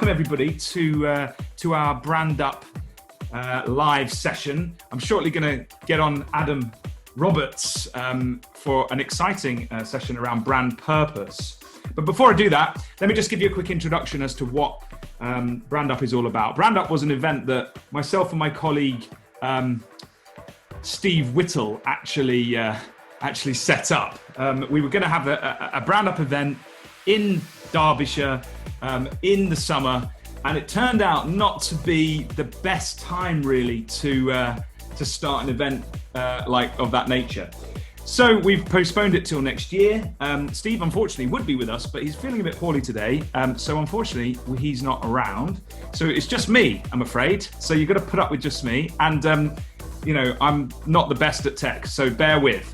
welcome everybody to our BrandUP live session. I'm shortly going to get on Adam Roberts for an exciting session around brand purpose. But before I do that, let me just give you a quick introduction as to what BrandUP is all about. BrandUP was an event that myself and my colleague Steve Whittle actually set up. We were going to have a BrandUP event in Derbyshire in the summer, and it turned out not to be the best time really to start an event like of that nature. So we've postponed it till next year. Steve unfortunately would be with us, but he's feeling a bit poorly today. So unfortunately he's not around. So it's just me, I'm afraid. So you've got to put up with just me. And you know, I'm not the best at tech, so bear with.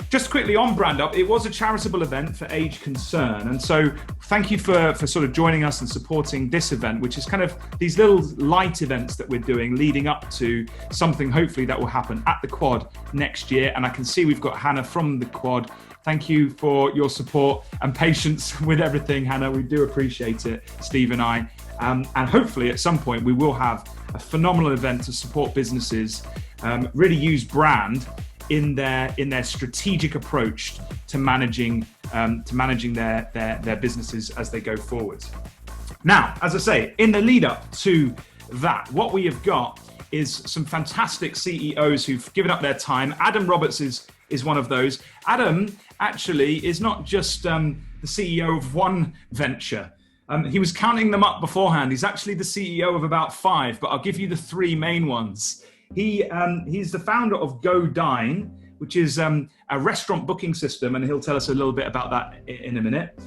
Just quickly on BrandUP, it was a charitable event for Age Concern. And so thank you for sort of joining us and supporting this event, which is kind of these little light events that we're doing leading up to something hopefully that will happen at the Quad next year. And I can see we've got Hannah from the Quad. Thank you for your support and patience with everything, Hannah. We do appreciate it, Steve and I. And hopefully at some point we will have a phenomenal event to support businesses, really use brand in their strategic approach to managing their businesses as they go forward. Now, as I say, in the lead up to that, what we have got is some fantastic CEOs who've given up their time. Adam Roberts is one of those. Adam actually is not just the CEO of one venture. He was counting them up beforehand. He's actually the CEO of about 5, but I'll give you the 3 main ones. He's the founder of GoDine, which is a restaurant booking system, and he'll tell us a little bit about that in a minute.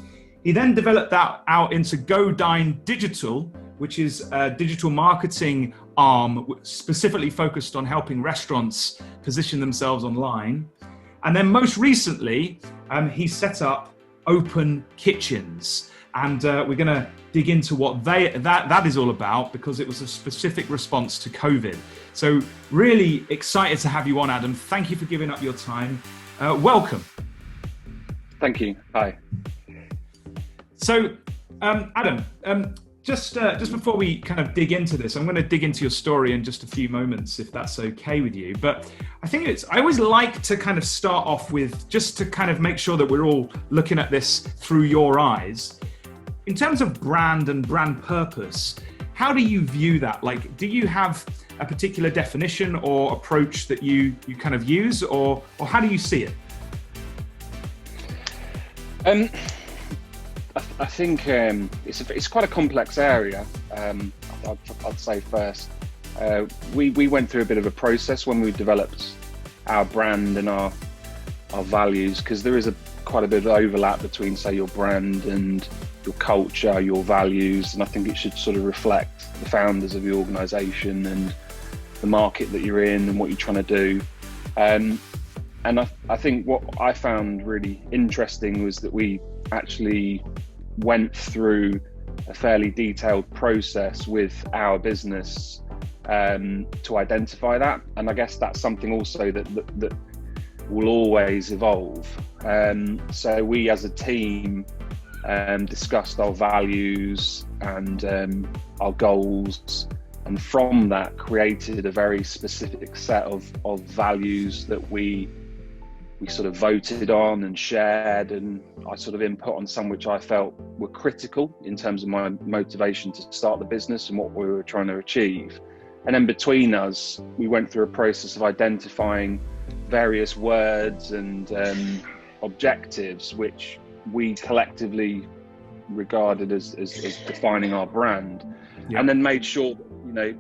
He then developed that out into GoDine Digital, which is a digital marketing arm specifically focused on helping restaurants position themselves online. And then most recently, he set up OpenKitchens. And we're going to dig into what that is all about, because it was a specific response to COVID. So really excited to have you on, Adam. Thank you for giving up your time. Welcome. Thank you. Hi. So, Adam, just before we kind of dig into this, I'm going to dig into your story in just a few moments, if that's okay with you. But I always like to kind of start off with, just to kind of make sure that we're all looking at this through your eyes. In terms of brand and brand purpose, how do you view that? Like, do you have a particular definition or approach that you kind of use, or how do you see it? I think it's quite a complex area. I'd say first, we went through a bit of a process when we developed our brand and our values, because there is quite a bit of overlap between, say, your brand and your culture, your values, and I think it should sort of reflect the founders of the organisation and the market that you're in and what you're trying to do. And I think what I found really interesting was that we actually went through a fairly detailed process with our business to identify that, and I guess that's something also that will always evolve. So we as a team discussed our values and our goals, and from that created a very specific set of values that we sort of voted on and shared, and I sort of input on some which I felt were critical in terms of my motivation to start the business and what we were trying to achieve. And then between us, we went through a process of identifying various words and objectives which we collectively regarded as defining our brand. Yeah. And then made sure that, you know,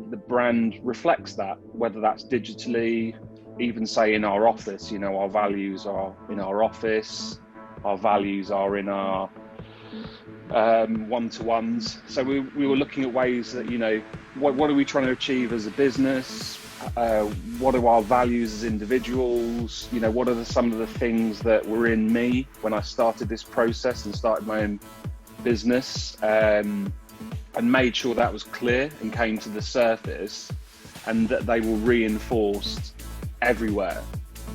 the brand reflects that, whether that's digitally, even say in our office, you know, our values are in our office, our values are in our one-to-ones. So we were looking at ways that, you know, what are we trying to achieve as a business? What are our values as individuals? You know, what are some of the things that were in me when I started this process and started my own business, and made sure that was clear and came to the surface, and that they were reinforced everywhere,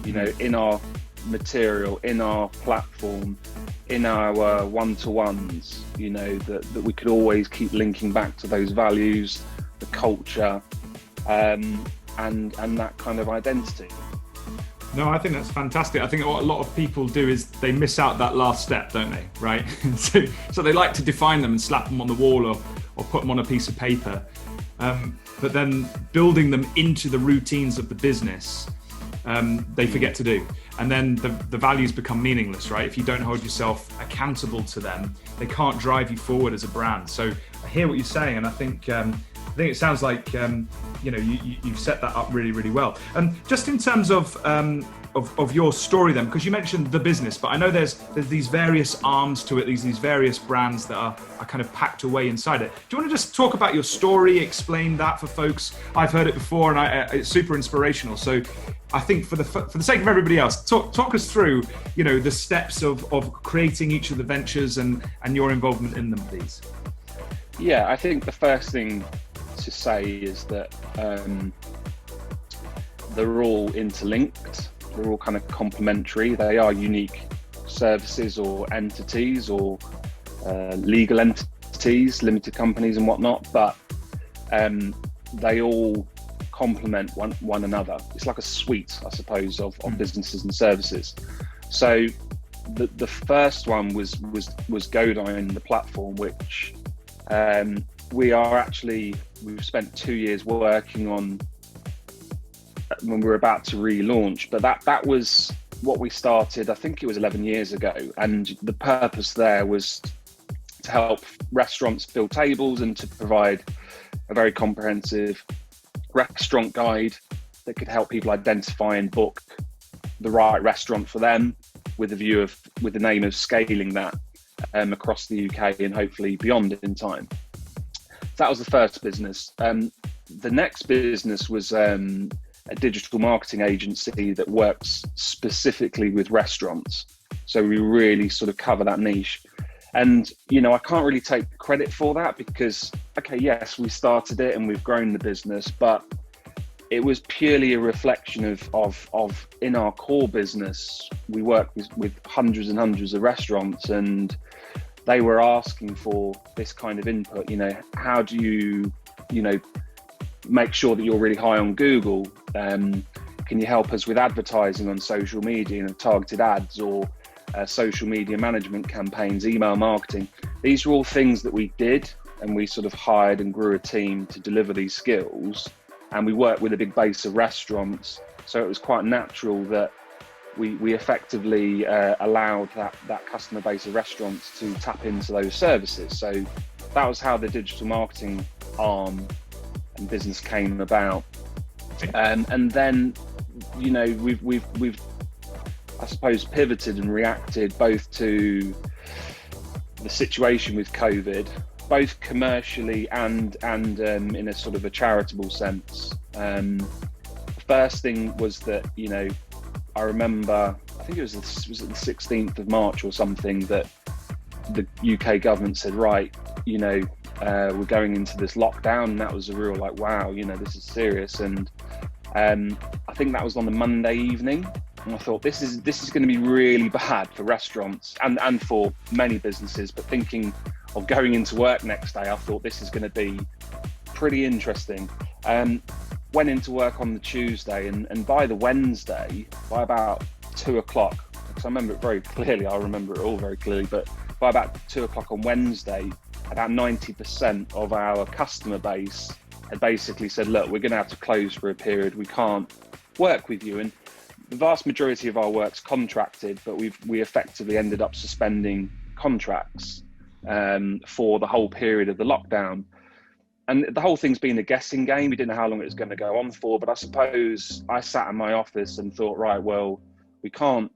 you know, in our material, in our platform, in our one-to-ones, that we could always keep linking back to those values, the culture, and that kind of identity. No, I think that's fantastic. I think what a lot of people do is they miss out that last step, don't they? Right? so they like to define them and slap them on the wall or put them on a piece of paper. But then building them into the routines of the business, they forget to do. And then the values become meaningless, right? If you don't hold yourself accountable to them, they can't drive you forward as a brand. So I hear what you're saying, and I think it sounds like you've set that up really, really well. Just in terms of your story then, because you mentioned the business, but I know there's these various arms to it, these various brands that are kind of packed away inside it. Do you want to just talk about your story, explain that for folks? I've heard it before, and it's super inspirational. So I think for the sake of everybody else, talk us through, the steps of creating each of the ventures and your involvement in them, please. Yeah, I think the first thing to say is that they're all interlinked. They're all kind of complementary. They are unique services or entities or legal entities, limited companies and whatnot, but they all complement one another. It's like a suite, I suppose, of businesses and services. So the first one was GoDine, the platform, which we've spent 2 years working on when we were about to relaunch, but that was what we started, I think it was 11 years ago. And the purpose there was to help restaurants fill tables and to provide a very comprehensive restaurant guide that could help people identify and book the right restaurant for them with the name of scaling that across the UK and hopefully beyond in time. That was the first business. The next business was a digital marketing agency that works specifically with restaurants. So we really sort of cover that niche. And, I can't really take credit for that because, okay, yes, we started it and we've grown the business, but it was purely a reflection of in our core business, we work with hundreds and hundreds of restaurants, and they were asking for this kind of input. How do you, make sure that you're really high on Google? Can you help us with advertising on social media, targeted ads or social media management campaigns, email marketing? These are all things that we did, and we sort of hired and grew a team to deliver these skills. And we worked with a big base of restaurants. So it was quite natural that we effectively allowed that customer base of restaurants to tap into those services. So that was how the digital marketing arm and business came about. And then, we've I suppose pivoted and reacted both to the situation with COVID, both commercially and in a sort of a charitable sense. The first thing was that, I remember, I think was it the 16th of March or something, that the UK government said, right, we're going into this lockdown. And that was a real wow, this is serious. And I think that was on the Monday evening. And I thought, this is going to be really bad for restaurants and for many businesses. But thinking of going into work next day, I thought this is going to be pretty interesting. Went into work on the Tuesday, and by the Wednesday, by about 2 o'clock, because I remember it very clearly, I remember it all very clearly, but by about 2 o'clock on Wednesday, about 90% of our customer base had basically said, look, we're going to have to close for a period. We can't work with you. And the vast majority of our work's contracted, but we effectively ended up suspending contracts for the whole period of the lockdown. And the whole thing's been a guessing game. We didn't know how long it was going to go on for, but I suppose I sat in my office and thought, right, well, we can't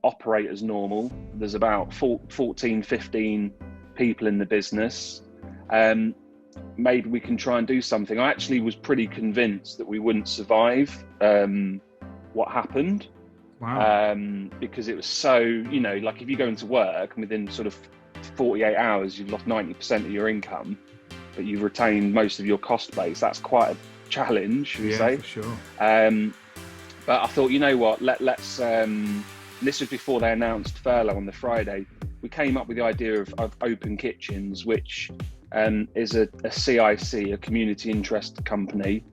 operate as normal. There's about 14, 15 people in the business. Maybe we can try and do something. I actually was pretty convinced that we wouldn't survive what happened. Wow. Because it was so, like if you go into work and within sort of 48 hours, you've lost 90% of your income, but you've retained most of your cost base. That's quite a challenge, should we say? For sure. But I thought, you know what, let's this was before they announced furlough on the Friday. we came up with the idea of Open Kitchens, which is a CIC, a community interest company.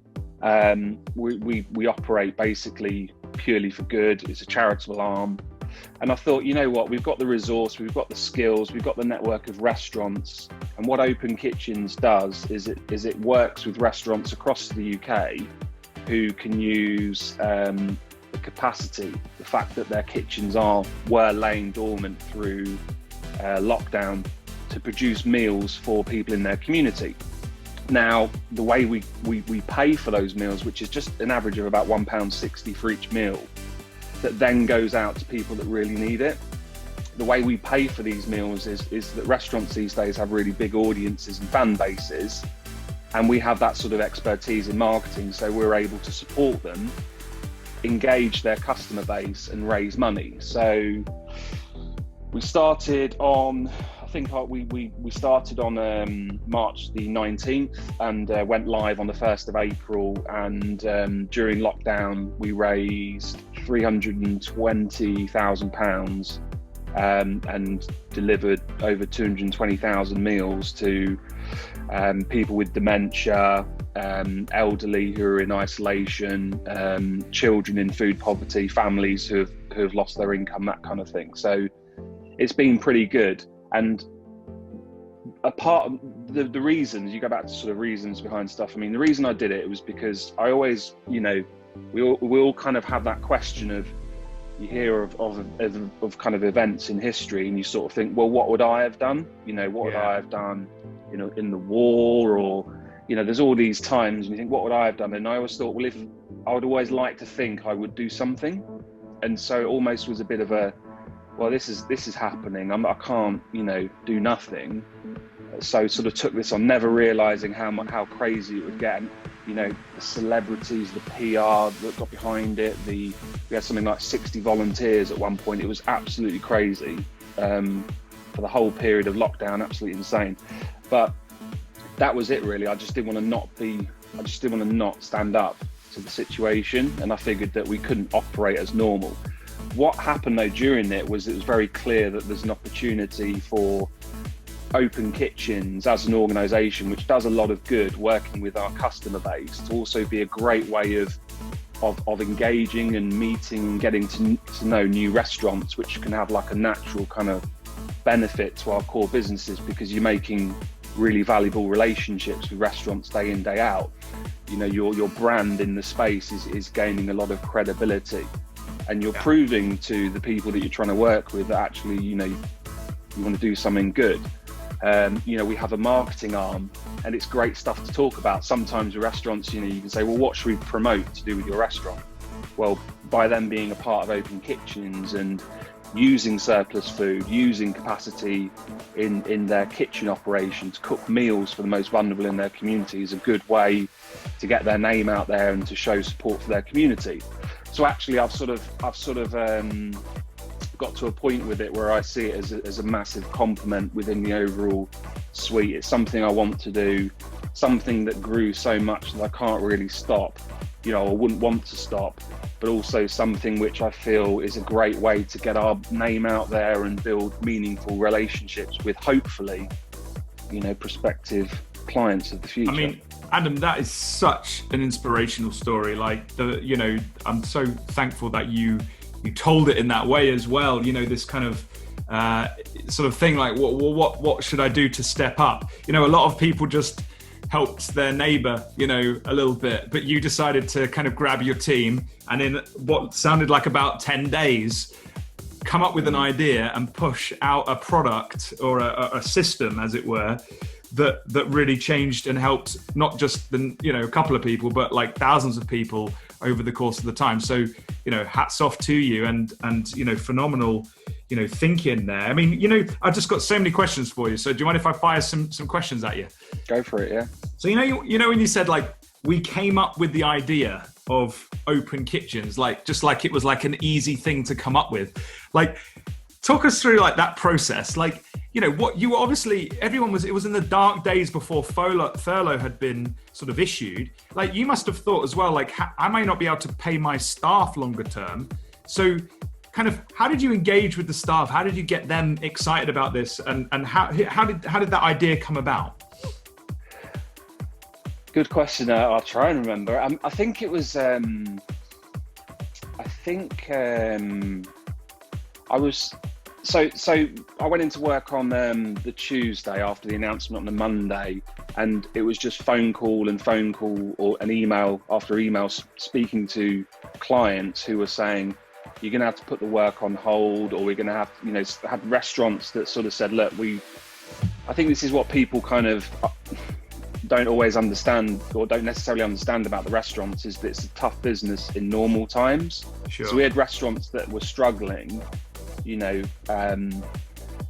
We operate basically purely for good. It's a charitable arm. And I thought, you know what, we've got the resource, we've got the skills, we've got the network of restaurants. And what Open Kitchens does is it works with restaurants across the UK who can use the capacity, the fact that their kitchens were laying dormant through lockdown, to produce meals for people in their community. Now, the way we pay for those meals, which is just an average of about £1.60 for each meal, that then goes out to people that really need it. The way we pay for these meals is that restaurants these days have really big audiences and fan bases, and we have that sort of expertise in marketing, so we're able to support them, engage their customer base and raise money. So we started on, I think we started on March the 19th and went live on the 1st of April. And during lockdown, we raised £320,000 and delivered over 220,000 meals to people with dementia, elderly who are in isolation, children in food poverty, families who have lost their income, that kind of thing. So it's been pretty good. And a part of the reasons, you go back to sort of reasons behind stuff. I mean, the reason I did it was because I always, you know, we all kind of have that question of, you hear of kind of events in history and you sort of think, well, what would I have done? You know, what would I have done, you know, in the war, or, you know, there's all these times and you think, what would I have done? And I always thought, well, if I would always like to think I would do something. And so it almost was a bit of a, well, this is happening. I can't, you know, do nothing. So sort of took this on, never realizing how crazy it would get. And, you know, the celebrities, the PR that got behind it. We had something like 60 volunteers at one point. It was absolutely crazy for the whole period of lockdown. Absolutely insane. But that was it, really. I just didn't want to not stand up to the situation, and I figured that we couldn't operate as normal. What happened though during it was very clear that there's an opportunity for Open Kitchens as an organisation, which does a lot of good working with our customer base, to also be a great way of engaging and meeting and getting to know new restaurants, which can have like a natural kind of benefit to our core businesses, because you're making really valuable relationships with restaurants day in, day out. You know, your brand in the space is gaining a lot of credibility, and you're proving to the people that you're trying to work with that actually, you know, you want to do something good. You know, we have a marketing arm, and it's great stuff to talk about. Sometimes with restaurants, you know, you can say, well, what should we promote to do with your restaurant? Well, by them being a part of Open Kitchens and using surplus food, using capacity in their kitchen operation to cook meals for the most vulnerable in their community, is a good way to get their name out there and to show support for their community. So actually, I've sort of got to a point with it where I see it as a massive compliment within the overall suite. It's something I want to do, something that grew so much that I can't really stop. You know, I wouldn't want to stop, but also something which I feel is a great way to get our name out there and build meaningful relationships with, hopefully, you know, prospective clients of the future. I mean, Adam, that is such an inspirational story. Like, you know, I'm so thankful that you told it in that way as well. You know, this kind of sort of thing, like, what should I do to step up? You know, a lot of people just helped their neighbor, you know, a little bit, but you decided to kind of grab your team and in what sounded like about 10 days, come up with an idea and push out a product or a system, as it were, that really changed and helped not just the, you know, a couple of people, but like thousands of people over the course of the time. So, you know, hats off to you, and you know, phenomenal, you know, thinking there. I mean, you know, I've just got so many questions for you. So do you mind if I fire some questions at you? Go for it, yeah. So, you know when you said, like, we came up with the idea of Open Kitchens, like, just like it was like an easy thing to come up with, like, talk us through like that process. Like, you know, what you obviously, it was in the dark days before furlough had been sort of issued. Like, you must have thought as well, like, I may not be able to pay my staff longer term. So how did you engage with the staff? How did you get them excited about this? And how did that idea come about? Good question. I'll try and remember. I think it was, I was, so I went into work on the Tuesday after the announcement on the Monday, and it was just phone call or an email after email speaking to clients who were saying, you're going to have to put the work on hold, or we're going to have, had restaurants that sort of said, look, I think this is what people kind of don't always understand, or don't necessarily understand about the restaurants, is that it's a tough business in normal times. Sure. So we had restaurants that were struggling,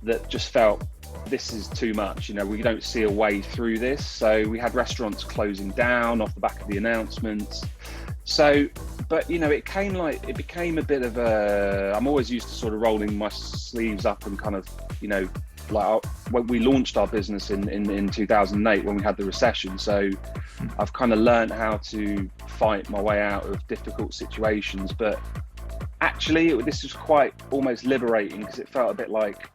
that just felt this is too much, we don't see a way through this. So we had restaurants closing down off the back of the announcements. So, but it became a bit of I'm always used to sort of rolling my sleeves up and kind of, like when we launched our business in 2008 when we had the recession. So I've kind of learned how to fight my way out of difficult situations. But actually this was quite almost liberating, because it felt a bit like,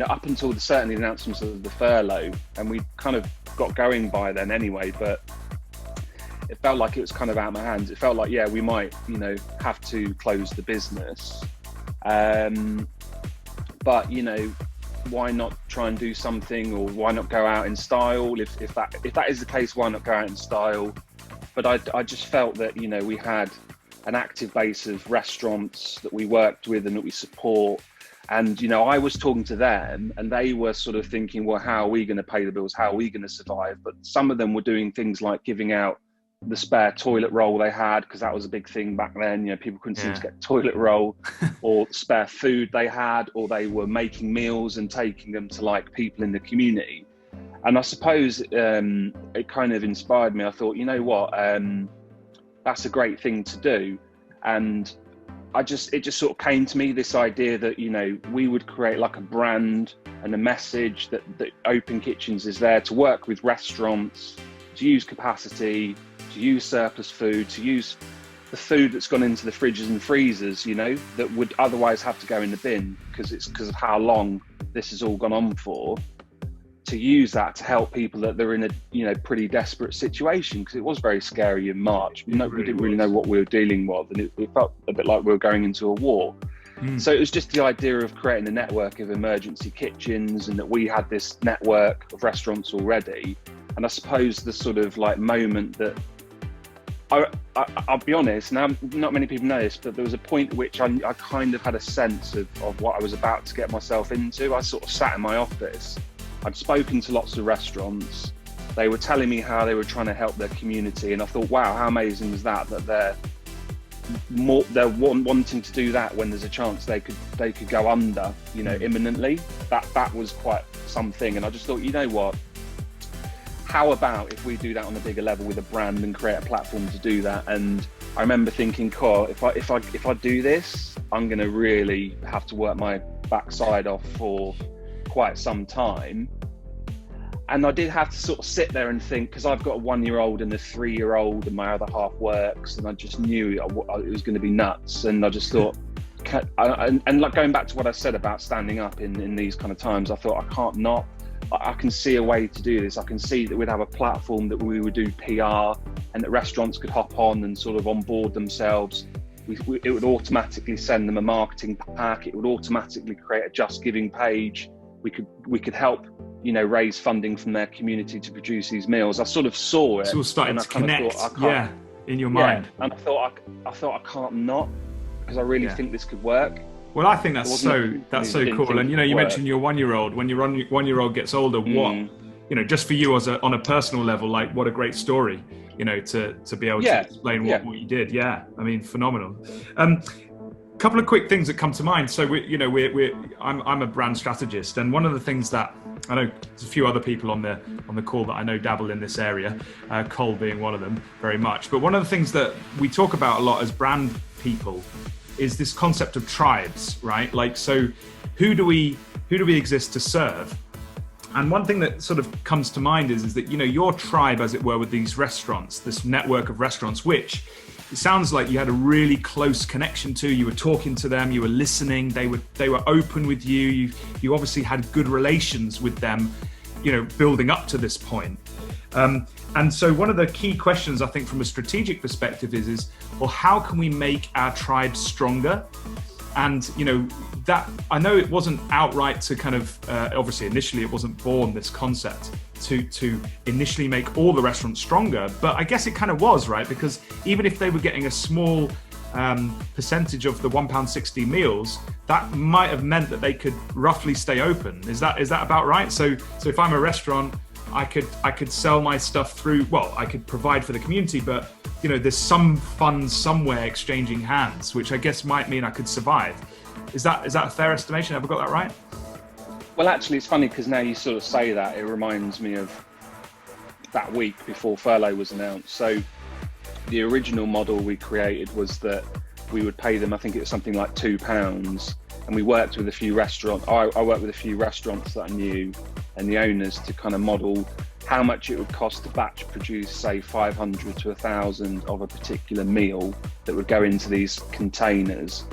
up until certainly the announcements of the furlough, and we kind of got going by then anyway, but it felt like it was kind of out of my hands. It felt like, yeah, we might, have to close the business. But, why not try and do something, or why not go out in style? If that is the case, why not go out in style? But I just felt that, we had an active base of restaurants that we worked with and that we support. And, I was talking to them, and they were sort of thinking, well, how are we going to pay the bills? How are we going to survive? But some of them were doing things like giving out the spare toilet roll they had, because that was a big thing back then. People couldn't seem to get toilet roll, or spare food they had, or they were making meals and taking them to like people in the community. And I suppose it kind of inspired me. I thought, that's a great thing to do. And it just sort of came to me, this idea that, we would create like a brand and a message that Open Kitchens is there to work with restaurants, to use capacity, to use surplus food, to use the food that's gone into the fridges and freezers, that would otherwise have to go in the bin because of how long this has all gone on for, to use that to help people that they're in a pretty desperate situation, because it was very scary in March. We didn't really know what we were dealing with, and it felt a bit like we were going into a war. So it was just the idea of creating a network of emergency kitchens, and that we had this network of restaurants already. And I suppose the sort of like moment that I'll be honest, now not many people know this, but there was a point at which I kind of had a sense of what I was about to get myself into. I sort of sat in my office. I'd spoken to lots of restaurants. They were telling me how they were trying to help their community, and I thought, wow, how amazing was that they're wanting to do that when there's a chance they could go under, imminently. That was quite something. And I just thought, what? How about if we do that on a bigger level with a brand and create a platform to do that? And I remember thinking, cool, if I do this, I'm going to really have to work my backside off for quite some time. And I did have to sort of sit there and think, because I've got a 1-year-old and a 3-year-old, and my other half works, and I just knew it was going to be nuts. And I just thought, and like going back to what I said about standing up in these kind of times, I thought, I can see a way to do this. I can see that we'd have a platform that we would do PR, and that restaurants could hop on and sort of onboard themselves. It would automatically send them a marketing pack. It would automatically create a Just Giving page. We could help, raise funding from their community to produce these meals. I sort of saw it. It's all starting to connect, in your mind. Yeah. And I thought I can't not, because I really think this could work. Well, I think that's so cool. And you mentioned your 1-year-old. When your 1-year-old gets older, what just for you on a personal level, like what a great story, to be able to explain what you did. Yeah, I mean, phenomenal. Couple of quick things that come to mind. So I'm a brand strategist, and one of the things that I know, there's a few other people on the call that I know dabble in this area, Cole being one of them very much. But one of the things that we talk about a lot as brand people is this concept of tribes, right? Like, so who do we exist to serve? And one thing that sort of comes to mind is that, your tribe, as it were, with these restaurants, this network of restaurants, which, it sounds like you had a really close connection to. You were talking to them, you were listening, they were open with you. You obviously had good relations with them, building up to this point. And so one of the key questions, I think, from a strategic perspective is, well, how can we make our tribe stronger? And, that I know it wasn't outright to kind of, obviously initially it wasn't born, this concept to initially make all the restaurants stronger, but I guess it kind of was, right? Because even if they were getting a small percentage of the £1.60 meals, that might have meant that they could roughly stay open. Is that about right? So if I'm a restaurant, I could sell my stuff through, well, I could provide for the community, but there's some funds somewhere exchanging hands, which I guess might mean I could survive. Is that a fair estimation? Have I got that right? Well, actually, it's funny because now you sort of say that, it reminds me of that week before furlough was announced. So the original model we created was that we would pay them, I think it was something like £2, and we worked with a few restaurants. I worked with a few restaurants that I knew and the owners to kind of model how much it would cost to batch produce, say 500 to 1,000 of a particular meal that would go into these containers.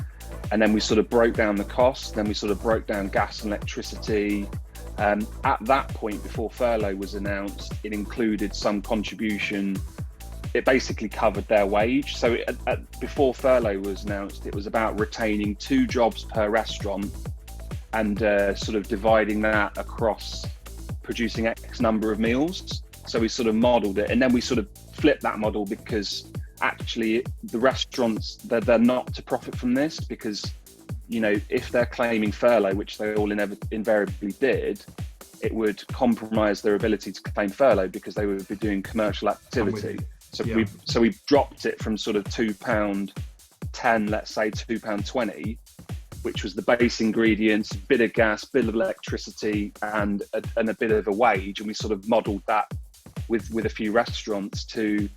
And then we sort of broke down the cost, then we sort of broke down gas and electricity. At that point, before furlough was announced, it included some contribution. It basically covered their wage. So before furlough was announced, it was about retaining 2 jobs per restaurant and sort of dividing that across producing X number of meals. So we sort of modeled it, and then we sort of flipped that model because actually the restaurants, they're not to profit from this, because if they're claiming furlough, which they all invariably did, it would compromise their ability to claim furlough because they would be doing commercial activity. So we dropped it from sort of £2.10, let's say £2.20, which was the base ingredients, a bit of gas, bit of electricity, and a bit of a wage. And we sort of modelled that with a few restaurants to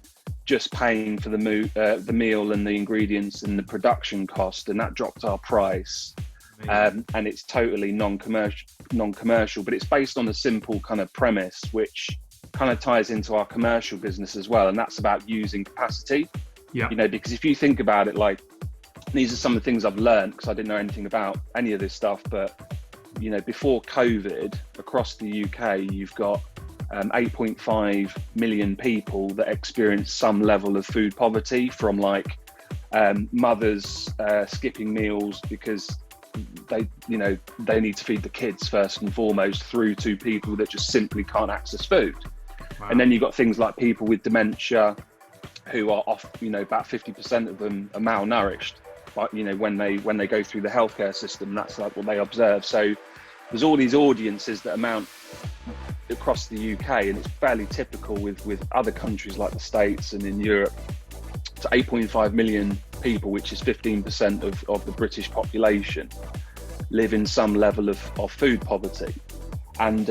just paying for the meal and the ingredients and the production cost, and that dropped our price. And it's totally non-commercial, but it's based on a simple kind of premise, which kind of ties into our commercial business as well, and that's about using capacity. Because if you think about it, like, these are some of the things I've learned because I didn't know anything about any of this stuff, but before COVID, across the UK, you've got 8.5 million people that experience some level of food poverty, from like mothers skipping meals because they need to feed the kids first and foremost, through to people that just simply can't access food. Wow. And then you've got things like people with dementia who are off, about 50% of them are malnourished, but when they go through the healthcare system, that's like what they observe. So there's all these audiences that amount across the UK, and it's fairly typical with other countries like the States and in Europe, to 8.5 million people, which is 15% of the British population, live in some level of food poverty. And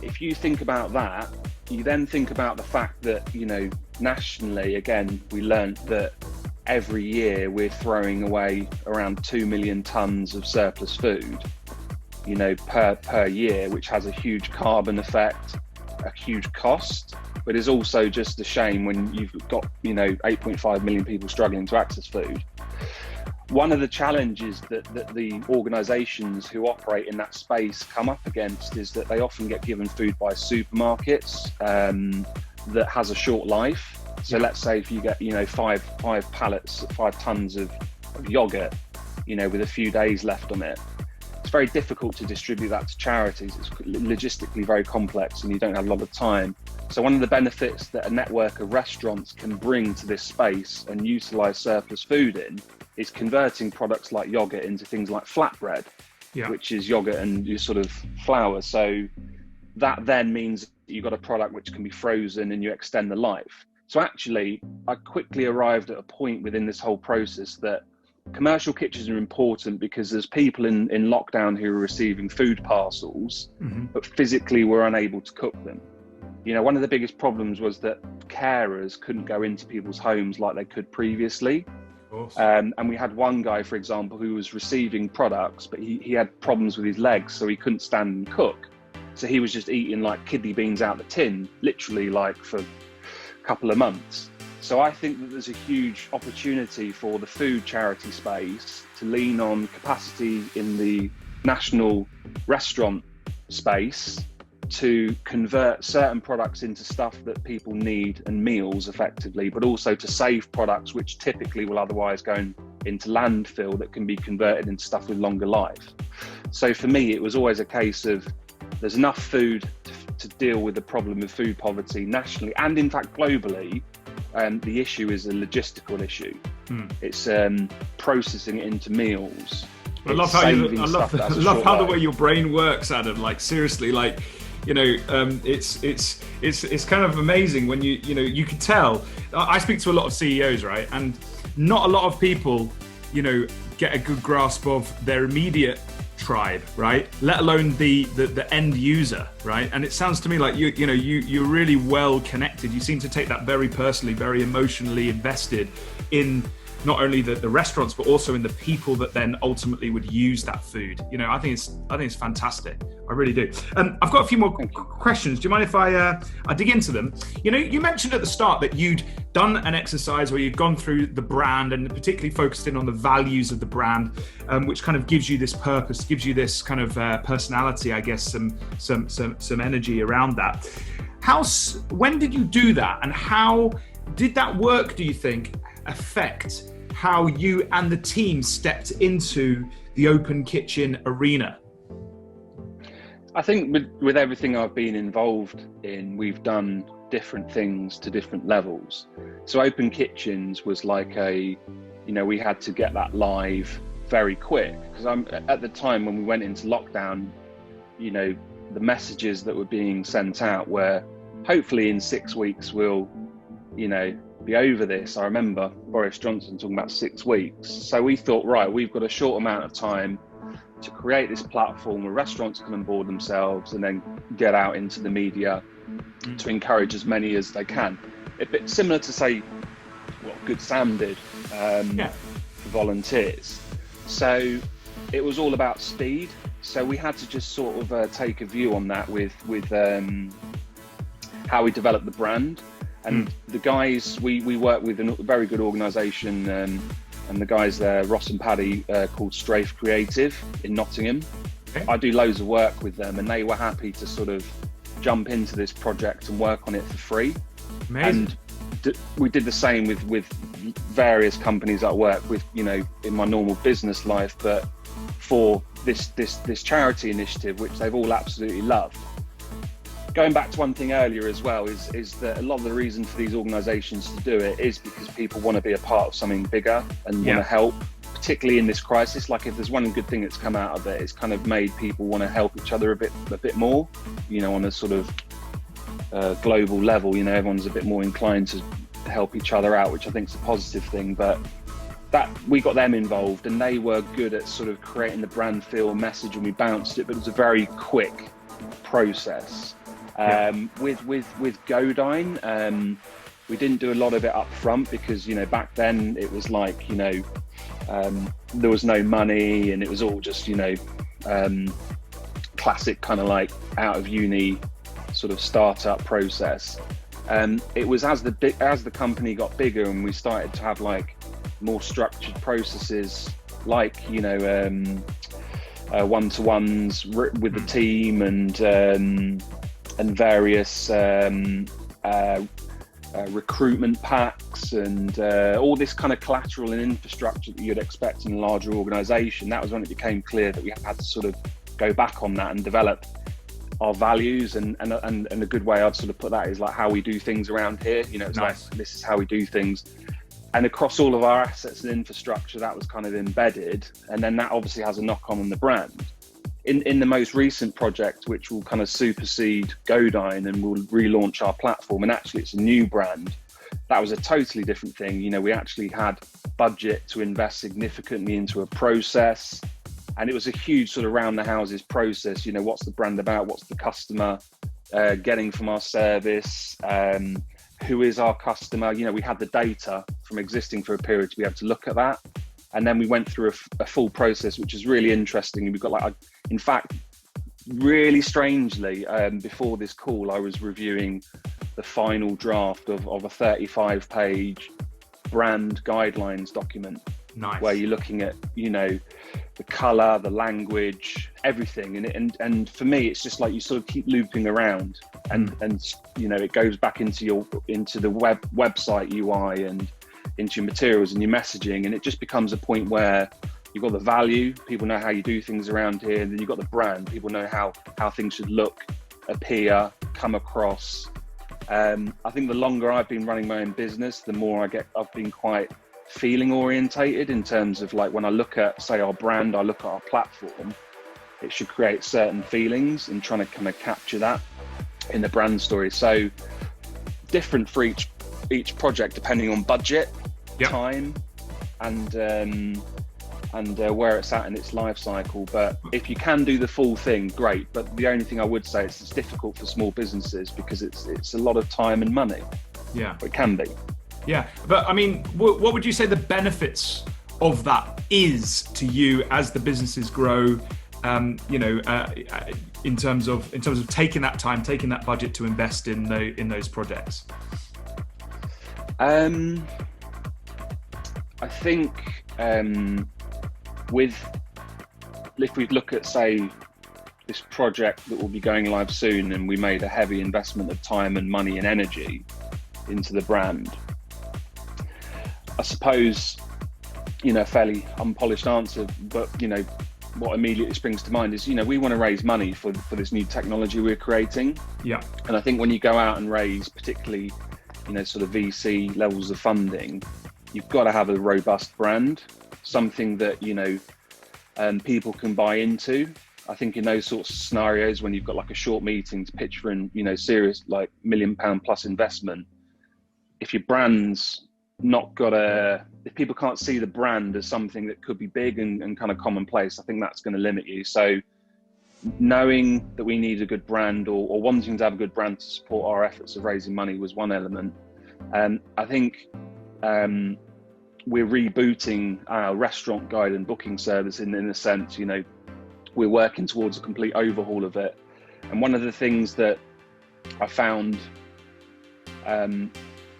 if you think about that, you then think about the fact that, nationally, again, we learned that every year we're throwing away around 2 million tons of surplus food, per year, which has a huge carbon effect, a huge cost, but is also just a shame when you've got 8.5 million people struggling to access food. One of the challenges that the organisations who operate in that space come up against is that they often get given food by supermarkets that has a short life. So let's say if you get 5 pallets, 5 tons of yogurt, with a few days left on it, it's very difficult to distribute that to charities. It's logistically very complex and you don't have a lot of time. So one of the benefits that a network of restaurants can bring to this space and utilise surplus food in is converting products like yogurt into things like flatbread, which is yogurt and your sort of flour. So that then means you've got a product which can be frozen and you extend the life. So actually, I quickly arrived at a point within this whole process that commercial kitchens are important because there's people in lockdown who are receiving food parcels, but physically were unable to cook them. One of the biggest problems was that carers couldn't go into people's homes like they could previously. And we had one guy, for example, who was receiving products, but he had problems with his legs, so he couldn't stand and cook. So he was just eating like kidney beans out the tin, literally like for a couple of months. So I think that there's a huge opportunity for the food charity space to lean on capacity in the national restaurant space to convert certain products into stuff that people need and meals effectively, but also to save products which typically will otherwise go into landfill that can be converted into stuff with longer life. So for me, it was always a case of there's enough food to deal with the problem of food poverty nationally and in fact globally. The issue is a logistical issue. It's processing it into meals. I love how the way your brain works, Adam. Like seriously, like it's kind of amazing when you can tell. I speak to a lot of CEOs, right, and not a lot of people, get a good grasp of their immediate tribe, right? Let alone the end user, right? And it sounds to me like you're really well connected. You seem to take that very personally, very emotionally invested in not only the restaurants, but also in the people that then ultimately would use that food. I think it's fantastic. I really do. I've got a few more questions. Do you mind if I dig into them? You mentioned at the start that you'd done an exercise where you'd gone through the brand and particularly focused in on the values of the brand, which kind of gives you this purpose, gives you this kind of personality, I guess, some energy around that. When did you do that, and how did that work, do you think, affect how you and the team stepped into the open kitchen arena? I think with everything I've been involved in, we've done different things to different levels. So Open Kitchens was like we had to get that live very quick, because at the time when we went into lockdown, the messages that were being sent out were hopefully in 6 weeks we'll be over this. I remember Boris Johnson talking about 6 weeks. So we thought, right, we've got a short amount of time to create this platform where restaurants can onboard themselves and then get out into the media to encourage as many as they can. A bit similar to, say, what Good Sam did for volunteers. So it was all about speed. So we had to just sort of take a view on that with how we develop the brand. And the guys, we work with a very good organisation, and the guys there, Ross and Paddy, called Strafe Creative in Nottingham. Okay. I do loads of work with them, and they were happy to sort of jump into this project and work on it for free. Amazing. And we did the same with various companies I work with, in my normal business life, but for this charity initiative, which they've all absolutely loved. Going back to one thing earlier as well, is that a lot of the reason for these organisations to do it is because people want to be a part of something bigger and want to help, particularly in this crisis. Like if there's one good thing that's come out of it, it's kind of made people want to help each other a bit more, on a sort of global level. Everyone's a bit more inclined to help each other out, which I think is a positive thing. But that we got them involved, and they were good at sort of creating the brand feel message, and we bounced it, but it was a very quick process. With GoDine, we didn't do a lot of it up front because, back then it was like, there was no money, and it was all just, classic kind of like out of uni sort of startup process. It was as the company got bigger and we started to have like more structured processes, like, one-to-ones with the team and various recruitment packs and all this kind of collateral and infrastructure that you'd expect in a larger organisation. That was when it became clear that we had to sort of go back on that and develop our values, and a good way I'd sort of put that is like how we do things around here. It's nice. Like, this is how we do things. And across all of our assets and infrastructure, that was kind of embedded. And then that obviously has a knock-on the brand. In the most recent project, which will kind of supersede GoDine and will relaunch our platform, and actually it's a new brand, that was a totally different thing. We actually had budget to invest significantly into a process, and it was a huge sort of round the houses process. What's the brand about? What's the customer getting from our service? Who is our customer? We had the data from existing for a period to be able to look at that. And then we went through a full process, which is really interesting. And we've got in fact, really strangely, before this call, I was reviewing the final draft of a 35-page brand guidelines document. Nice. Where you're looking at, you know, the color, the language, everything. And for me, it's just like you sort of keep looping around, and you know, it goes back into the website UI and into your materials and your messaging, and it just becomes a point where you've got the value, people know how you do things around here, and then you've got the brand, people know how things should look, appear, come across. I think the longer I've been running my own business, the more I've been quite feeling orientated in terms of, like, when I look at, say, our brand, I look at our platform, it should create certain feelings, and trying to kind of capture that in the brand story. So different for each project, depending on budget, time, and where it's at in its life cycle. But if you can do the full thing, great. But the only thing I would say is it's difficult for small businesses because it's a lot of time and money. Yeah, it can be. Yeah, but I mean, what would you say the benefits of that is to you as the businesses grow? You know, in terms of taking that time, taking that budget to invest in those projects. I think if we look at, say, this project that will be going live soon, and we made a heavy investment of time and money and energy into the brand, I suppose, you know, a fairly unpolished answer, but, you know, what immediately springs to mind is, you know, we want to raise money for this new technology we're creating. Yeah. And I think when you go out and raise, particularly, you know, sort of VC levels of funding, you've got to have a robust brand, something that, you know, people can buy into. I think in those sorts of scenarios, when you've got like a short meeting to pitch for an, you know, serious, like, £1 million plus investment, if your brand's not got if people can't see the brand as something that could be big and kind of commonplace, I think that's going to limit you. So knowing that we need a good brand, or wanting to have a good brand to support our efforts of raising money, was one element. I think we're rebooting our restaurant guide and booking service in a sense. You know, we're working towards a complete overhaul of it. And one of the things that I found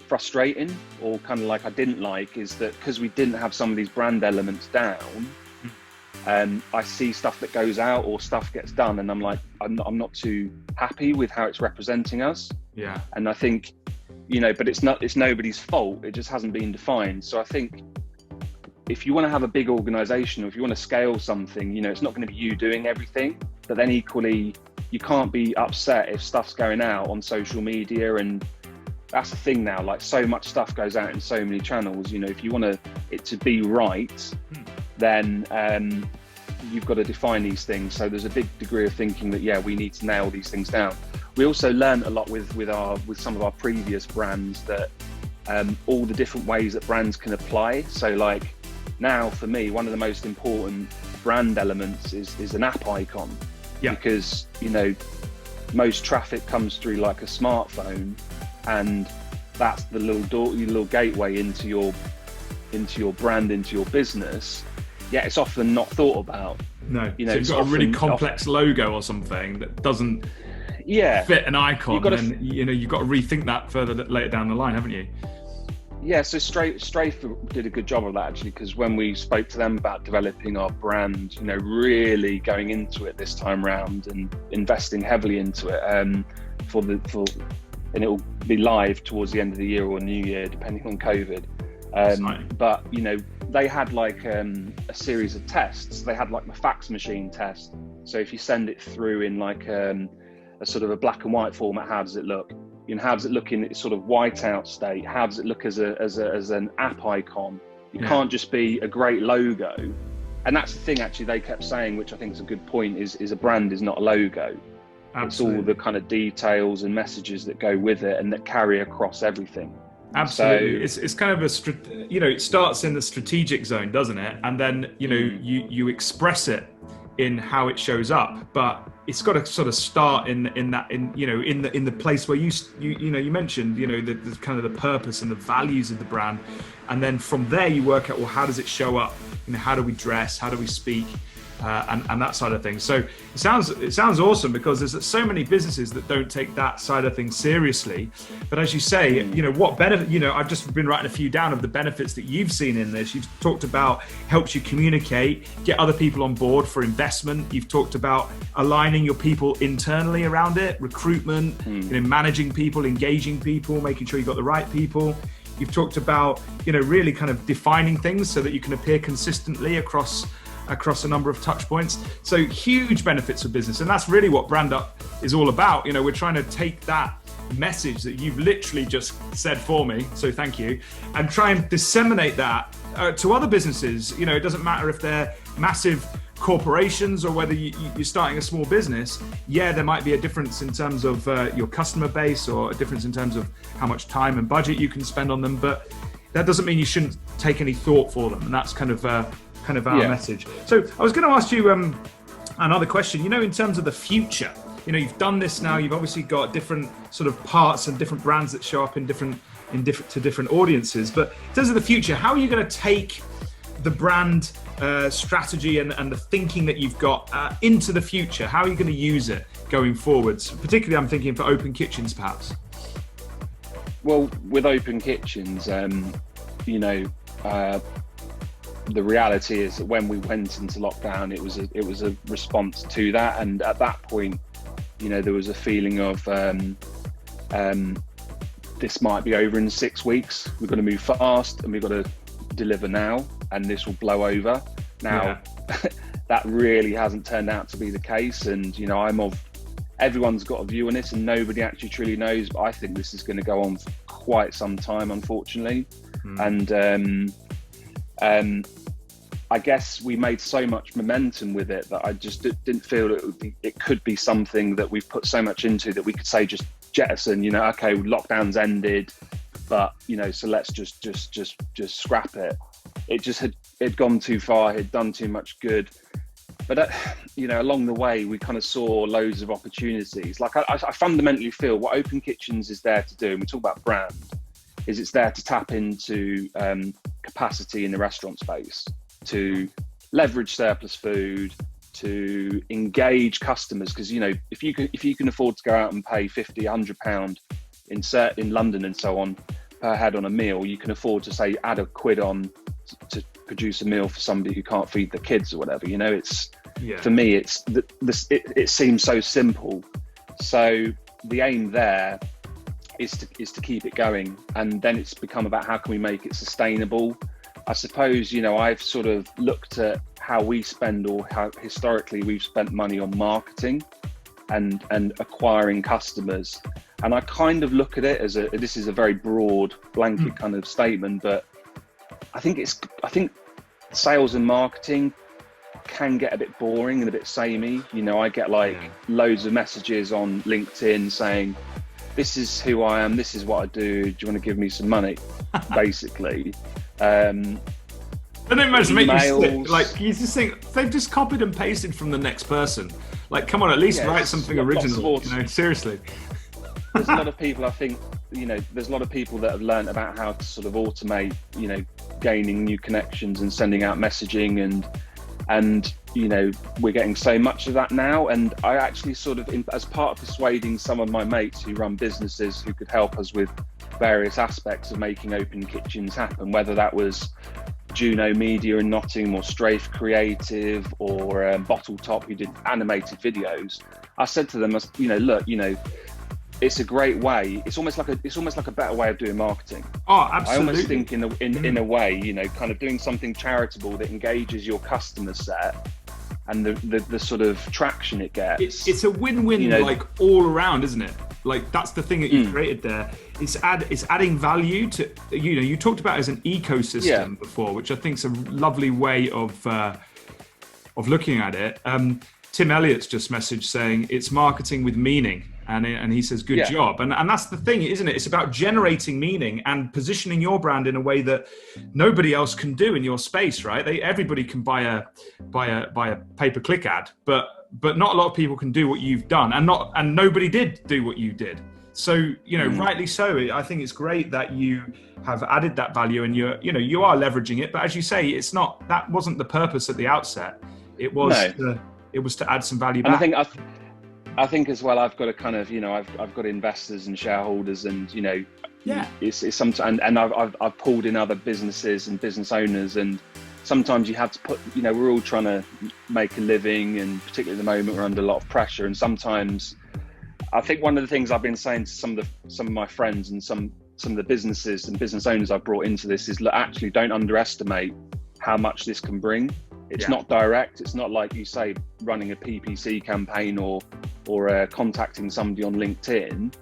frustrating, or kind of like I didn't like, is that because we didn't have some of these brand elements down, I see stuff that goes out or stuff gets done, and I'm like, I'm not too happy with how it's representing us. Yeah. And I think, you know, but it's nobody's fault. It just hasn't been defined. So I think if you want to have a big organization, or if you want to scale something, you know, it's not going to be you doing everything, but then equally, you can't be upset if stuff's going out on social media. And that's the thing now, like, so much stuff goes out in so many channels. You know, if you want it to be right, then you've got to define these things. So there's a big degree of thinking that, yeah, we need to nail these things down. We also learned a lot with some of our previous brands, that all the different ways that brands can apply. So, like, now for me, one of the most important brand elements is an app icon. Yeah. Because, you know, most traffic comes through like a smartphone, and that's the little gateway into your brand, into your business. Yeah, it's often not thought about. No, you know, so you've got a really complex logo or something that doesn't fit an icon, and you know, you've got to rethink that further later down the line, haven't you? Yeah, so Strafe did a good job of that, actually, because when we spoke to them about developing our brand, you know, really going into it this time round and investing heavily into it, and it'll be live towards the end of the year or New Year, depending on COVID. But, you know, they had like a series of tests. They had like the fax machine test. So if you send it through in like a sort of a black and white format, how does it look? You know, how does it look in its sort of whiteout state? How does it look as an app icon? You can't just be a great logo. And that's the thing, actually, they kept saying, which I think is a good point, is a brand is not a logo. Absolutely. It's all the kind of details and messages that go with it and that carry across everything. Absolutely. So, it's kind of it starts in the strategic zone, doesn't it? And then, you know, you express it in how it shows up, but it's got to sort of start in the place where you mentioned, you know, the kind of the purpose and the values of the brand. And then from there you work out, well, how does it show up? You know, how do we dress? How do we speak? and that side of things. So it sounds awesome, because there's so many businesses that don't take that side of things seriously. But as you say, what benefit, I've just been writing a few down of the benefits that you've seen in this. You've talked about helps you communicate, get other people on board for investment. You've talked about aligning your people internally around it, recruitment, managing people, engaging people, making sure you've got the right people. You've talked about, really kind of defining things so that you can appear consistently across a number of touch points. So huge benefits for business. And that's really what BrandUP is all about. We're trying to take that message that you've literally just said for me, so thank you, and try and disseminate that to other businesses. It doesn't matter if they're massive corporations or whether you're starting a small business. Yeah, there might be a difference in terms of your customer base, or a difference in terms of how much time and budget you can spend on them, but that doesn't mean you shouldn't take any thought for them. And that's kind of our message. So I was going to ask you another question. In terms of the future, you've done this now. You've obviously got different sort of parts and different brands that show up to different audiences. But in terms of the future, how are you going to take the brand strategy and the thinking that you've got into the future? How are you going to use it going forwards? Particularly, I'm thinking for OpenKitchens, perhaps. Well, with OpenKitchens, the reality is that when we went into lockdown, it was a response to that, and at that point, there was a feeling of this might be over in 6 weeks. We've got to move fast, and we've got to deliver now, and this will blow over. Now, that really hasn't turned out to be the case, and everyone's got a view on this, and nobody actually truly knows. But I think this is going to go on for quite some time, unfortunately, and I guess we made so much momentum with it that I just didn't feel it could be something that we've put so much into that we could say just jettison. Okay, lockdown's ended, but so let's just scrap it. It just had gone too far, had done too much good. But along the way, we kind of saw loads of opportunities. Like I fundamentally feel what OpenKitchens is there to do, and we talk about brand, is it's there to tap into capacity in the restaurant space, to leverage surplus food, to engage customers. Because if you can afford to go out and pay £50, £100 in London and so on per head on a meal, you can afford to say add £1 on to produce a meal for somebody who can't feed the kids or whatever. For me, it seems so simple. So the aim there is to keep it going, and then it's become about how can we make it sustainable. I suppose I've sort of looked at how we spend, or how historically we've spent money on marketing and acquiring customers, and I kind of look at it as this is a very broad blanket kind of statement, but I think sales and marketing can get a bit boring and a bit samey. I get loads of messages on LinkedIn saying, this is who I am, this is what I do you want to give me some money? Basically. And it must make you sick. You just think they've just copied and pasted from the next person. Come on, at least write something original. Seriously. There's a lot of people, I think, there's a lot of people that have learned about how to sort of automate, gaining new connections and sending out messaging, and we're getting so much of that now. And I actually sort of, as part of persuading some of my mates who run businesses who could help us with various aspects of making OpenKitchens happen, whether that was Juno Media in Nottingham, or Strafe Creative, or Bottle Top, who did animated videos, I said to them, look, it's a great way. It's almost like a better way of doing marketing. Oh, absolutely. I almost think in a way, kind of doing something charitable that engages your customer set, and the sort of traction it gets. It's a win-win, all around, isn't it? That's the thing that you've created there. It's adding value to, you talked about it as an ecosystem before, which I think is a lovely way of looking at it. Tim Elliott's just messaged saying it's marketing with meaning. And he says, good job. And that's the thing, isn't it? It's about generating meaning and positioning your brand in a way that nobody else can do in your space, right? Everybody can buy a pay-per-click ad, but not a lot of people can do what you've done, and nobody did do what you did. So, rightly so. I think it's great that you have added that value, and you are leveraging it. But as you say, that wasn't the purpose at the outset. It was No. to add some value And back. I think as well, I've got to kind of, I've got investors and shareholders, and it's sometimes, and I've pulled in other businesses and business owners, and sometimes you have to put, we're all trying to make a living, and particularly at the moment we're under a lot of pressure. And sometimes I think one of the things I've been saying to some of my friends and some of the businesses and business owners I've brought into this is, actually don't underestimate how much this can bring. It's not direct. It's not like, you say, running a PPC campaign or contacting somebody on LinkedIn,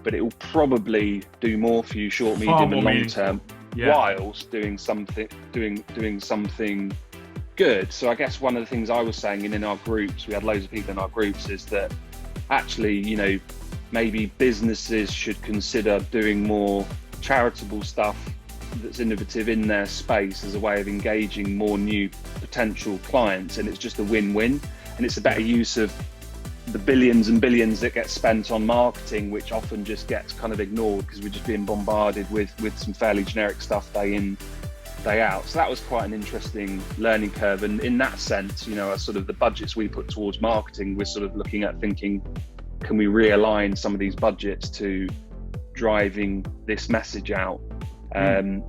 but it will probably do more for you short, medium, and long term, whilst doing something good. So I guess one of the things I was saying, and in our groups, we had loads of people in our groups, is that actually, maybe businesses should consider doing more charitable stuff that's innovative in their space as a way of engaging more new potential clients, and it's just a win-win, and it's a better use of the billions and billions that get spent on marketing, which often just gets kind of ignored because we're just being bombarded with some fairly generic stuff day in, day out. So that was quite an interesting learning curve, and in that sense, sort of the budgets we put towards marketing, we're sort of looking at thinking, can we realign some of these budgets to driving this message out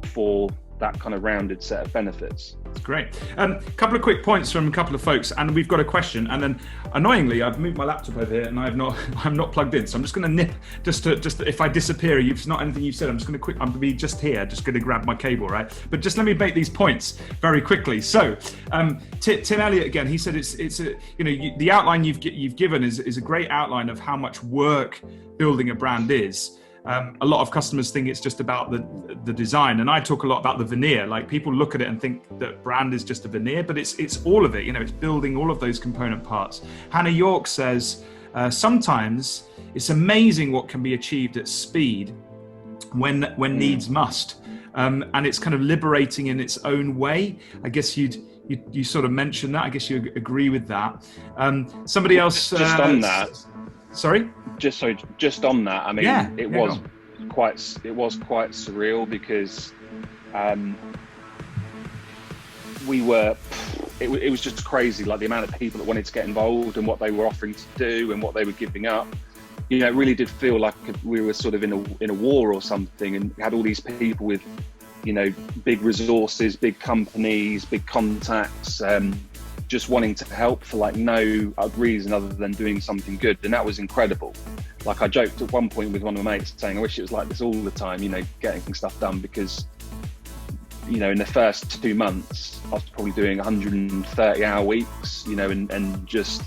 for that kind of rounded set of benefits. That's great. A couple of quick points from a couple of folks, and we've got a question. And then, annoyingly, I've moved my laptop over here, and I'm not plugged in. So I'm just going to nip. Just if I disappear, it's not anything you said. I'm going to be just here, just going to grab my cable, right? But just let me make these points very quickly. So, Tim Elliott again. He said the outline you've given is a great outline of how much work building a brand is. A lot of customers think it's just about the design, and I talk a lot about the veneer. Like, people look at it and think that brand is just a veneer, but it's all of it. It's building all of those component parts. Hannah York says, sometimes it's amazing what can be achieved at speed when needs must, and it's kind of liberating in its own way. I guess you sort of mentioned that. I guess you agree with that. Somebody else just on that. Sorry. Just on that, I mean, it was quite surreal, because it was just crazy, like the amount of people that wanted to get involved and what they were offering to do and what they were giving up. It really did feel like we were sort of in a war or something, and had all these people with, big resources, big companies, big contacts, just wanting to help for like no reason other than doing something good. And that was incredible. Like, I joked at one point with one of my mates saying, I wish it was like this all the time, getting stuff done, because in the first 2 months I was probably doing 130-hour weeks, and just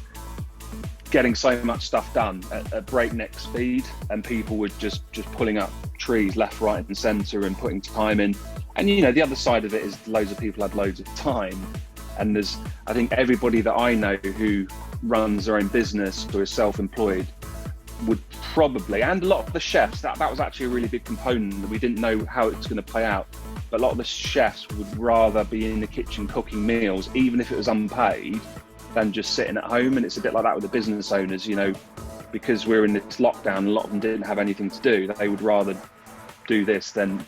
getting so much stuff done at breakneck speed, and people were just pulling up trees left, right and centre and putting time in. And the other side of it is loads of people had loads of time. And I think everybody that I know who runs their own business or is self-employed would probably, and a lot of the chefs, that was actually a really big component that we didn't know how it was going to play out. But a lot of the chefs would rather be in the kitchen cooking meals, even if it was unpaid, than just sitting at home. And it's a bit like that with the business owners, because we're in this lockdown, a lot of them didn't have anything to do. They would rather do this than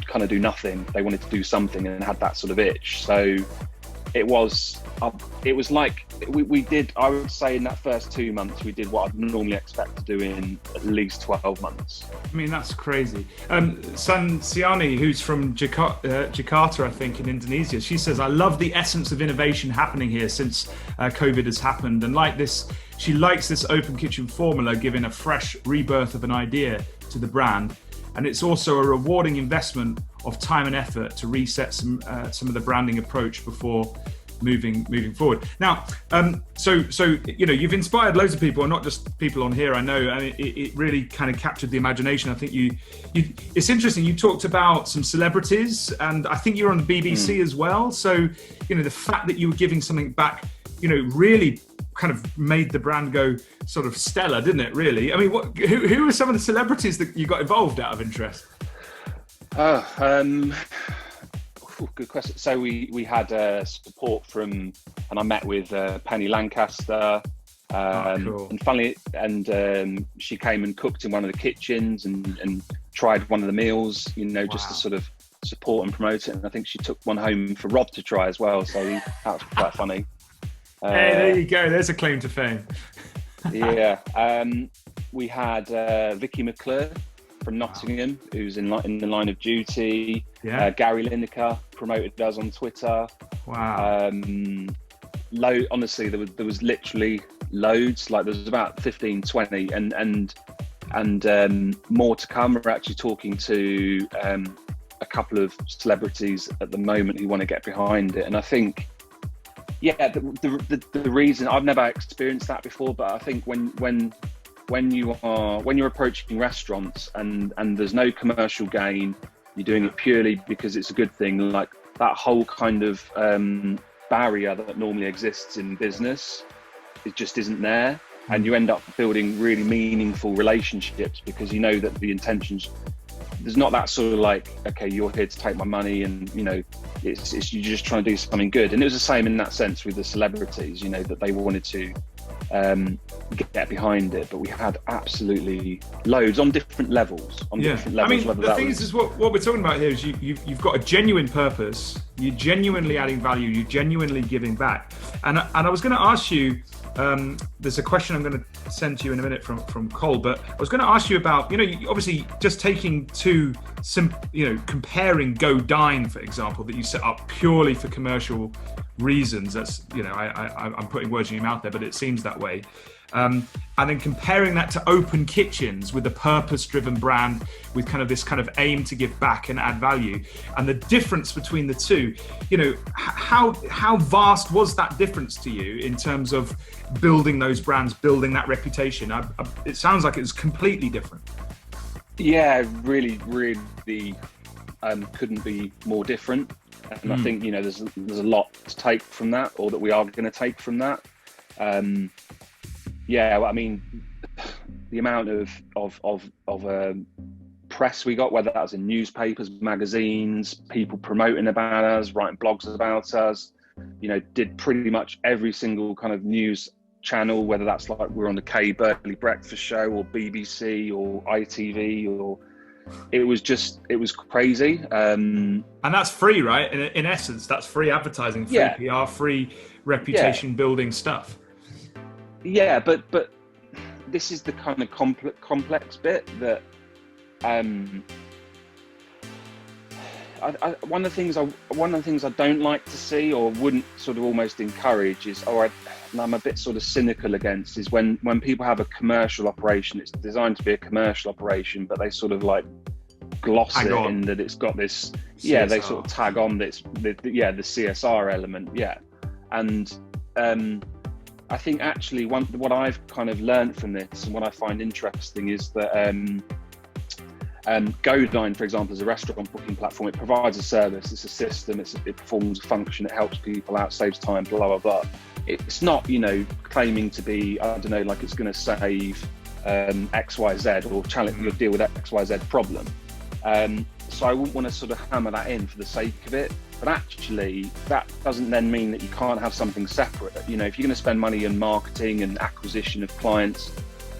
kind of do nothing. They wanted to do something and had that sort of itch. So it was like we did, I would say, in that first 2 months we did what I'd normally expect to do in at least 12 months. I mean, that's crazy. Sansiani, who's from Jakarta, I think, in Indonesia, she says, I love the essence of innovation happening here since COVID has happened, and she likes this open kitchen formula giving a fresh rebirth of an idea to the brand. And it's also a rewarding investment of time and effort to reset some of the branding approach before moving forward. Now, so you've inspired loads of people, and not just people on here. I know, and it really kind of captured the imagination. I think it's interesting. You talked about some celebrities, and I think you're on the BBC as well. So the fact that you were giving something back, really kind of made the brand go sort of stellar, didn't it, really? I mean, who are some of the celebrities that you got involved out of interest? Good question. So we had support from, and I met with Penny Lancaster, cool. and finally, she came and cooked in one of the kitchens and tried one of the meals, just to sort of support and promote it. And I think she took one home for Rob to try as well. So that was quite funny. Hey, there you go. There's a claim to fame. Yeah. We had Vicky McClure from Nottingham, who's in the line of duty. Yeah. Gary Lineker promoted us on Twitter. Wow. Honestly, there was literally loads. Like there was about 15, 20, and more to come. We're actually talking to a couple of celebrities at the moment who want to get behind it. And I think, yeah, the reason, I've never experienced that before, but I think when you're approaching restaurants and there's no commercial gain, you're doing it purely because it's a good thing. Like that whole kind of barrier that normally exists in business, it just isn't there. And you end up building really meaningful relationships because you know that the intentions, there's not that sort of like, okay, you're here to take my money, and you know, it's you're just trying to do something good. And it was the same in that sense with the celebrities, you know, that they wanted to get behind it, but we had absolutely loads on different levels. Different levels. I mean, the thing is what we're talking about here is you've got a genuine purpose. You're genuinely adding value. You're genuinely giving back. And I was going to ask you. There's a question I'm going to send to you in a minute from Cole, but I was going to ask you about, you know, obviously just taking comparing GoDine, for example, that you set up purely for commercial reasons. That's, you know, I'm putting words in your mouth there, but it seems that way. And then comparing that to OpenKitchens with a purpose-driven brand with kind of this kind of aim to give back and add value, and the difference between the two, you know, how vast was that difference to you in terms of building those brands, building that reputation? It sounds like it was completely different. Yeah, really couldn't be more different. And I think, you know, there's a lot to take from that, or that we are going to take from that. Yeah, well, I mean, the amount of press we got, whether that was in newspapers, magazines, people promoting about us, writing blogs about us, you know, did pretty much every single kind of news channel, whether that's like we're on the Kay Burley Breakfast Show or BBC or ITV, or it was crazy. And that's free, right? In essence, that's free advertising, free PR, free reputation building stuff. Yeah, but this is the kind of complex bit that one of the things I don't like to see, or wouldn't sort of almost encourage, is, and I'm a bit sort of cynical against, is when people have a commercial operation, it's designed to be a commercial operation, but they sort of like gloss it in that it's got this CSR. They sort of tag on this the CSR element, and I think actually what I've kind of learned from this, and what I find interesting, is that GoDine, for example, is a restaurant booking platform. It provides a service, it's a system, it performs a function, it helps people out, saves time, blah, blah, blah. It's not, you know, claiming to be, I don't know, like it's going to save XYZ or challenge your deal with XYZ problem. So I wouldn't want to sort of hammer that in for the sake of it. But actually, that doesn't then mean that you can't have something separate. You know, if you're going to spend money on marketing and acquisition of clients,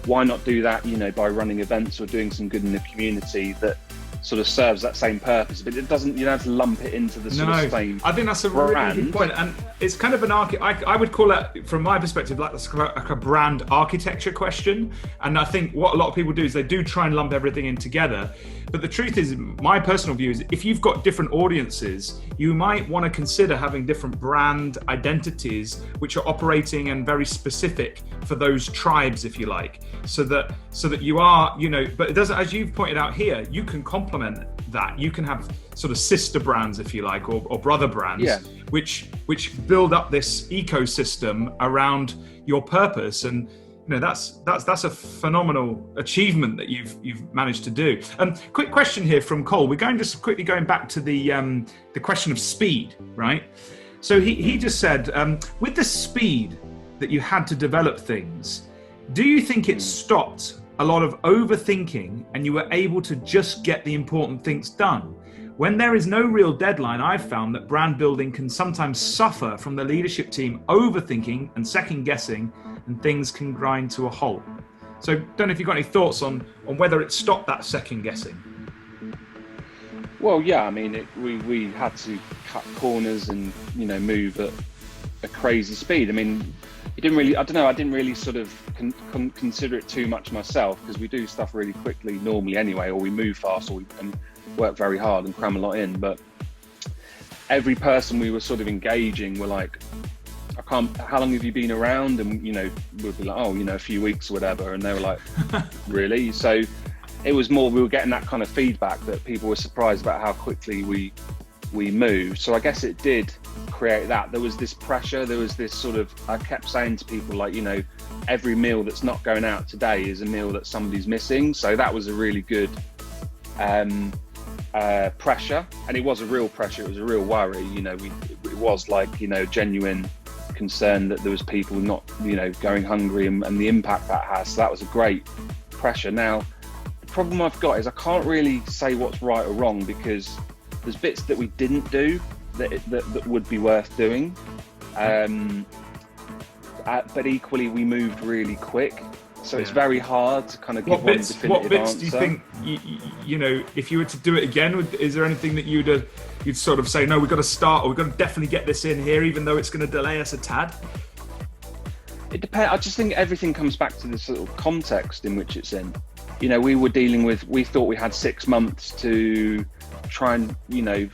why not do that, you know, by running events or doing some good in the community that sort of serves that same purpose? But it doesn't, you don't have to lump it into the sort of same I think that's a really good point. And it's kind of I would call that, from my perspective, like a brand architecture question. And I think what a lot of people do is they do try and lump everything in together. But the truth is, my personal view is, if you've got different audiences, you might want to consider having different brand identities which are operating and very specific for those tribes, if you like, so that you are, you know, but it doesn't, as you've pointed out here, you can complement that. You can have sort of sister brands, if you like, or brother brands, which build up this ecosystem around your purpose. And you know, that's a phenomenal achievement that you've managed to do. Quick question here from Cole. We're just quickly going back to the question of speed, right? So he just said, with the speed that you had to develop things, do you think it stopped a lot of overthinking and you were able to just get the important things done? When there is no real deadline, I've found that brand building can sometimes suffer from the leadership team overthinking and second guessing, and things can grind to a halt. So don't know if you've got any thoughts on whether it stopped that second guessing. Well, yeah, I mean, we had to cut corners and, you know, move at a crazy speed. I mean, it didn't really, I don't know, I didn't really sort of consider it too much myself, because we do stuff really quickly normally anyway, or we move fast, and work very hard and cram a lot in. But every person we were sort of engaging were like, how long have you been around? And, you know, we'd be like, oh, you know, a few weeks or whatever. And they were like, really? So it was more, we were getting that kind of feedback that people were surprised about how quickly we moved. So I guess it did create that. There was this pressure, there was this sort of, I kept saying to people, like, you know, every meal that's not going out today is a meal that somebody's missing. So that was a really good pressure. And it was a real pressure, it was a real worry. You know, it was like, you know, genuine concern that there was people not, you know, going hungry, and the impact that has. So that was a great pressure. Now, the problem I've got is I can't really say what's right or wrong, because there's bits that we didn't do that would be worth doing. But equally, we moved really quick. So it's very hard to kind of give one definitive answer. What bits do you think, you know, if you were to do it again, is there anything that you'd sort of say, no, we've got to start, or we've got to definitely get this in here, even though it's going to delay us a tad? It depends. I just think everything comes back to the sort of context in which it's in. You know, we thought we had 6 months to try and, you know,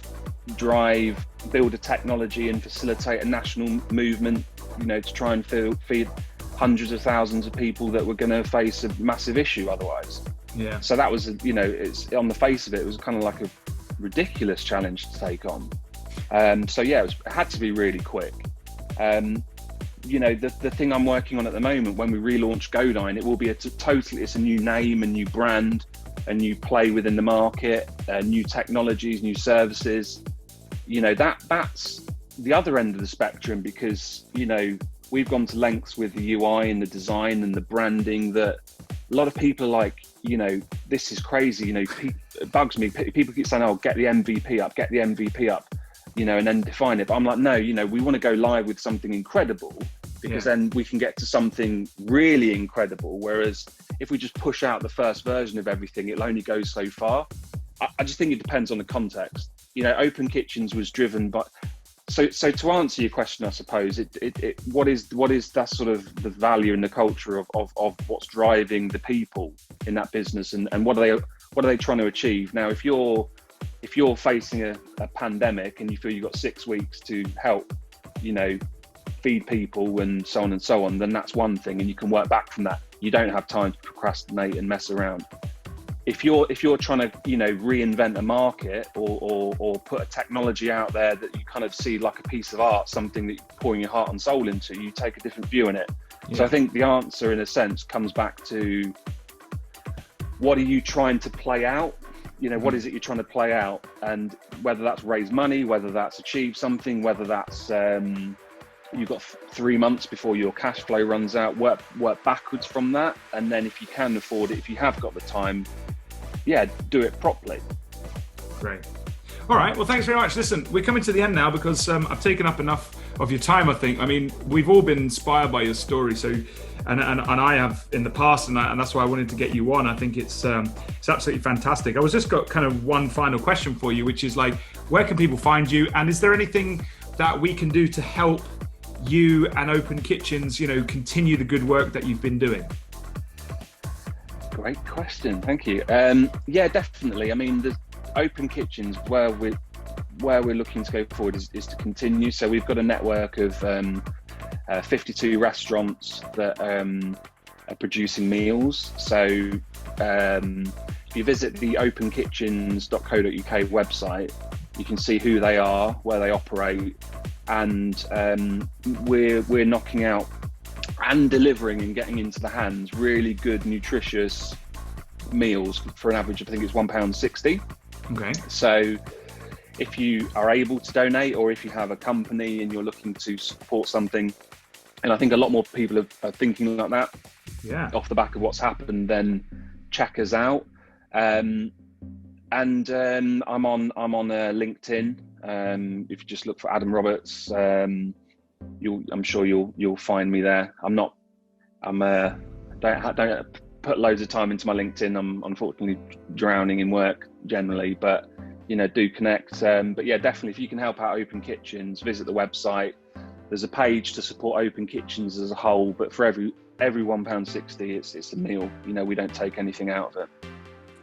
build a technology and facilitate a national movement, you know, to try and feed hundreds of thousands of people that were going to face a massive issue otherwise. Yeah. So that was, you know, it's on the face of it, it was kind of like a ridiculous challenge to take on. So yeah, it had to be really quick. You know, the thing I'm working on at the moment, when we relaunch GoDine, it will be it's a new name, a new brand, a new play within the market, new technologies, new services. You know, that's the other end of the spectrum, because, you know, we've gone to lengths with the UI and the design and the branding that a lot of people are like, you know, this is crazy. You know, it bugs me. People keep saying, oh, get the MVP up, you know, and then define it. But I'm like, no, you know, we want to go live with something incredible, because then we can get to something really incredible. Whereas if we just push out the first version of everything, it'll only go so far. I just think it depends on the context. You know, OpenKitchens was driven by, so to answer your question, I suppose, what is that sort of the value and the culture of what's driving the people in that business, and what are they trying to achieve? Now, if you're facing a pandemic and you feel you've got 6 weeks to help, you know, feed people and so on, then that's one thing, and you can work back from that. You don't have time to procrastinate and mess around. If you're trying to, you know, reinvent a market or put a technology out there that you kind of see like a piece of art, something that you're pouring your heart and soul into, you take a different view in it. Yeah. So I think the answer, in a sense, comes back to, what are you trying to play out? You know, what is it you're trying to play out? And whether that's raise money, whether that's achieve something, whether that's you've got 3 months before your cash flow runs out, work backwards from that. And then if you can afford it, if you have got the time, do it properly. Great. All right, well, thanks very much. Listen, we're coming to the end now, because I've taken up enough of your time, I think. I mean, we've all been inspired by your story, so and I have in the past, and that's why I wanted to get you on. I think it's absolutely fantastic. I was just got kind of one final question for you, which is like, where can people find you, and is there anything that we can do to help you and OpenKitchens, you know, continue the good work that you've been doing? Great question, thank you. Yeah, definitely. I mean, the OpenKitchens, where we're looking to go forward is to continue. So we've got a network of 52 restaurants that are producing meals. So if you visit the openkitchens.co.uk website, you can see who they are, where they operate, and we're knocking out and delivering and getting into the hands really good, nutritious meals for an average of, I think it's £1.60. Okay. So if you are able to donate, or if you have a company and you're looking to support something, and I think a lot more people are thinking like that, off the back of what's happened, then check us out. And I'm on LinkedIn. If you just look for Adam Roberts, I'm sure you'll find me there. Don't put loads of time into my LinkedIn. I'm unfortunately drowning in work generally, but do connect. But yeah, definitely, if you can help out Open Kitchens, visit the website. There's a page to support Open Kitchens as a whole, but for every £1.60, it's a meal. We don't take anything out of it.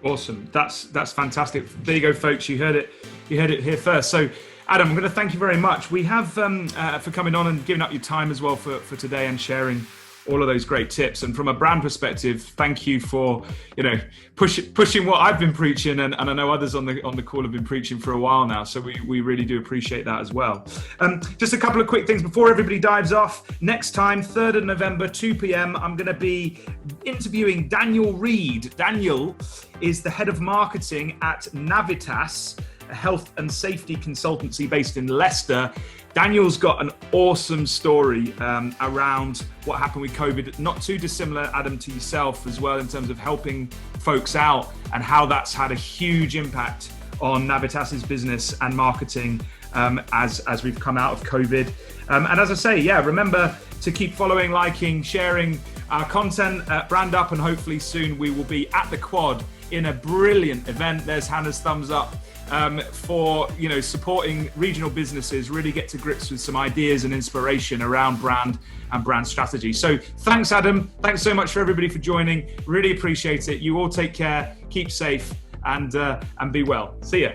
Awesome. That's fantastic. There you go, folks. You heard it here first. So, Adam, I'm going to thank you very much. We have for coming on and giving up your time as well for today and sharing all of those great tips. And from a brand perspective, thank you for pushing what I've been preaching, and I know others on the call have been preaching for a while now. So we really do appreciate that as well. Just a couple of quick things before everybody dives off. Next time, 3rd of November, 2 p.m, I'm going to be interviewing Daniel Reed. Daniel is the head of marketing at Navitas, a health and safety consultancy based in Leicester. Daniel's got an awesome story around what happened with COVID, not too dissimilar, Adam, to yourself as well, in terms of helping folks out and how that's had a huge impact on Navitas's business and marketing as we've come out of COVID. And as I say, remember to keep following, liking, sharing our content at BrandUP, and hopefully soon we will be at the Quad in a brilliant event. There's Hannah's thumbs up. For supporting regional businesses, really get to grips with some ideas and inspiration around brand and brand strategy. So thanks, Adam. Thanks so much for everybody for joining. Really appreciate it. You all take care, keep safe, and be well. See ya.